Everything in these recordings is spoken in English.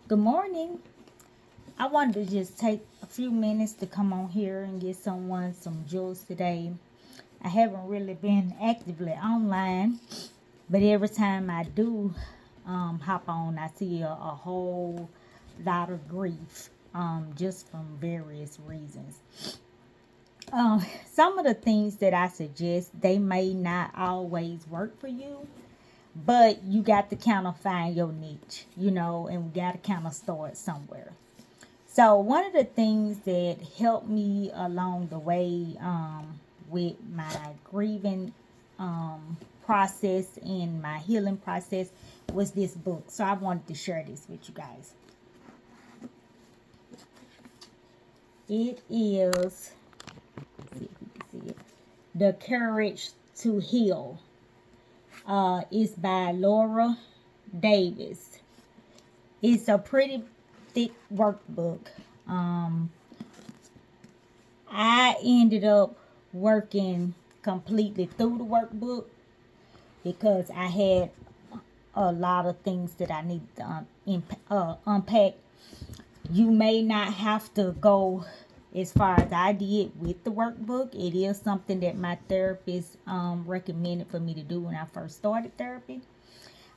Good morning. I wanted to just take a few minutes to come on here and get someone some jewels today. I haven't really been actively online, but every time I do hop on, I see a whole lot of grief just from various reasons. Some of the things that I suggest, they may not always work for you, but you got to kind of find your niche, and we got to kind of start somewhere. So one of the things that helped me along the way with my grieving process and my healing process was this book. So I wanted to share this with you guys. It is, let's see if you can see it, The Courage to Heal. It's by Laura Davis. It's a pretty thick workbook. I ended up working completely through the workbook because I had a lot of things that I needed to unpack. You may not have to go as far as I did with the workbook. It is something that my therapist recommended for me to do when I first started therapy.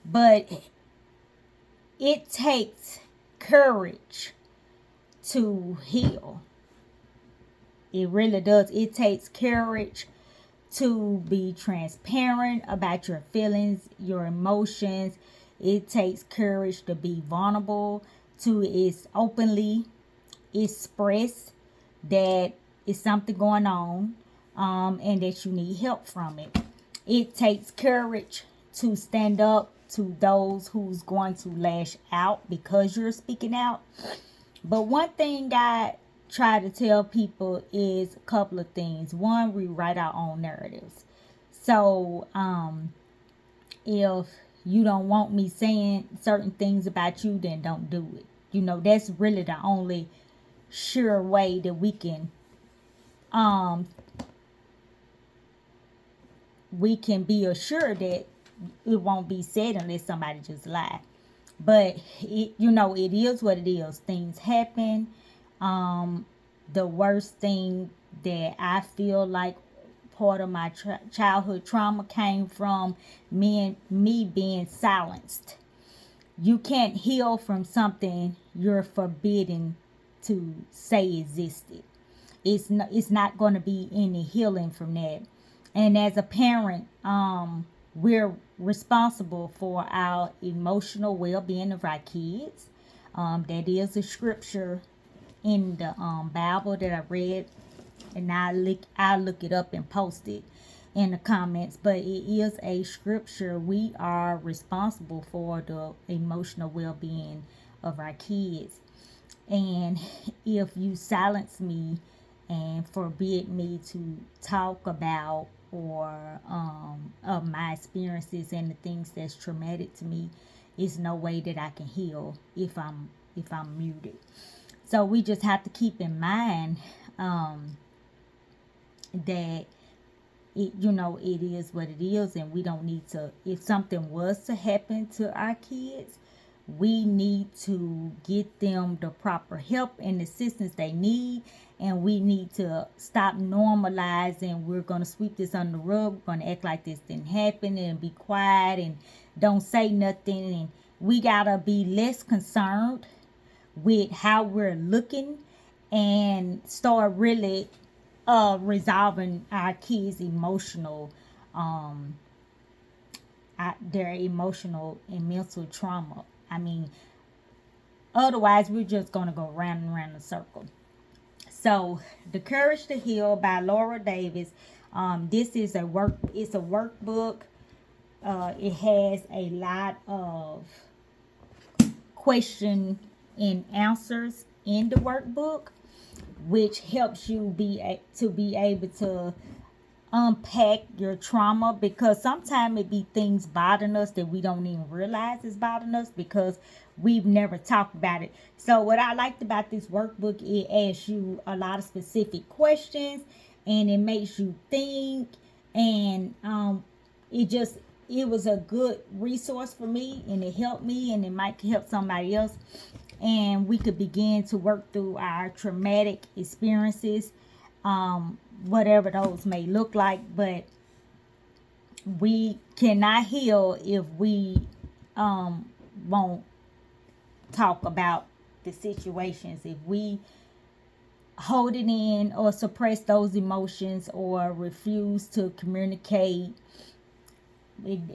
But it takes courage to heal. It really does. It takes courage to be transparent about your feelings, your emotions. It takes courage to be vulnerable, to openly express that it's something going on and that you need help from it. It takes courage to stand up to those who's going to lash out because you're speaking out. But one thing I try to tell people is a couple of things. One, we write our own narratives. So if you don't want me saying certain things about you, then don't do it. That's really the only sure way that we can be assured that it won't be said unless somebody just lie. But it is what it is. Things happen. The worst thing that I feel like part of my childhood trauma came from me being silenced. You can't heal from something you're forbidden to say existed. It's not going to be any healing from that. And as a parent, we're responsible for our emotional well-being of our kids. That is a scripture in the Bible that I read, and I'll look it up and post it in the comments. But it is a scripture. We are responsible for the emotional well-being of our kids. And if you silence me and forbid me to talk about or of my experiences and the things that's traumatic to me, is no way that I can heal if I'm muted. So we just have to keep in mind that it is what it is, and we don't need to. If something was to happen to our kids, we need to get them the proper help and assistance they need, and we need to stop normalizing. We're going to sweep this under the rug. We're going to act like this didn't happen and be quiet and don't say nothing. And we got to be less concerned with how we're looking and start really resolving our kids' their emotional and mental trauma. Otherwise we're just going to go round and round in a circle. So, The Courage to Heal by Laura Davis. This is it's a workbook. It has a lot of question and answers in the workbook, which helps you be able to unpack your trauma, because sometimes it be things bothering us that we don't even realize is bothering us because we've never talked about it. So what I liked about this workbook, it asks you a lot of specific questions and it makes you think, and it was a good resource for me, and it helped me, and it might help somebody else. and we could begin to work through our traumatic experiences, whatever those may look like. But we cannot heal if we won't talk about the situations. If we hold it in or suppress those emotions or refuse to communicate,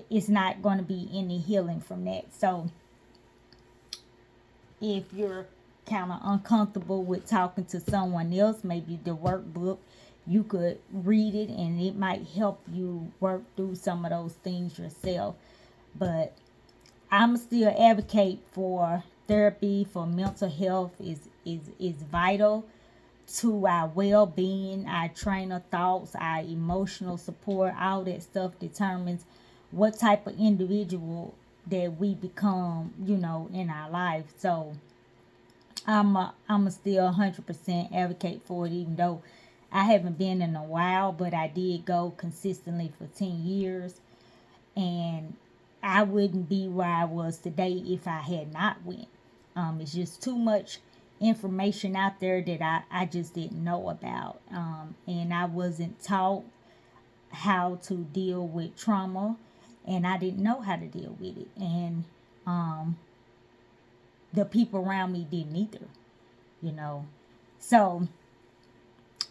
it's not going to be any healing from that. So if you're kind of uncomfortable with talking to someone else, maybe the workbook, you could read it and it might help you work through some of those things yourself. But I'm still advocate for therapy, for mental health is vital to our well-being, our train of thoughts, our emotional support. All that stuff determines what type of individual that we become, in our life. So I'm a still 100% advocate for it, even though I haven't been in a while, but I did go consistently for 10 years. And I wouldn't be where I was today if I had not went. It's just too much information out there that I just didn't know about. And I wasn't taught how to deal with trauma, and I didn't know how to deal with it. And the people around me didn't either. So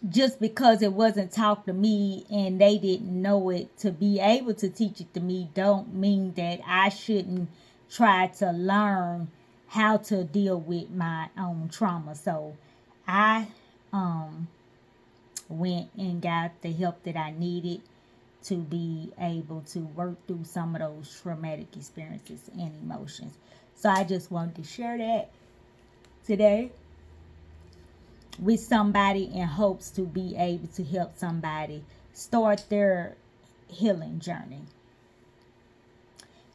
just because it wasn't taught to me and they didn't know it to be able to teach it to me, don't mean that I shouldn't try to learn how to deal with my own trauma. So I went and got the help that I needed to be able to work through some of those traumatic experiences and emotions. So I just wanted to share that today with somebody in hopes to be able to help somebody start their healing journey.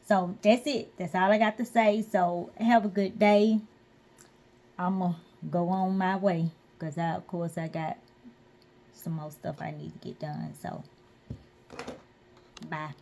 So that's it. That's all I got to say. So have a good day. I'm going to go on my way because of course I got some more stuff I need to get done. So bye.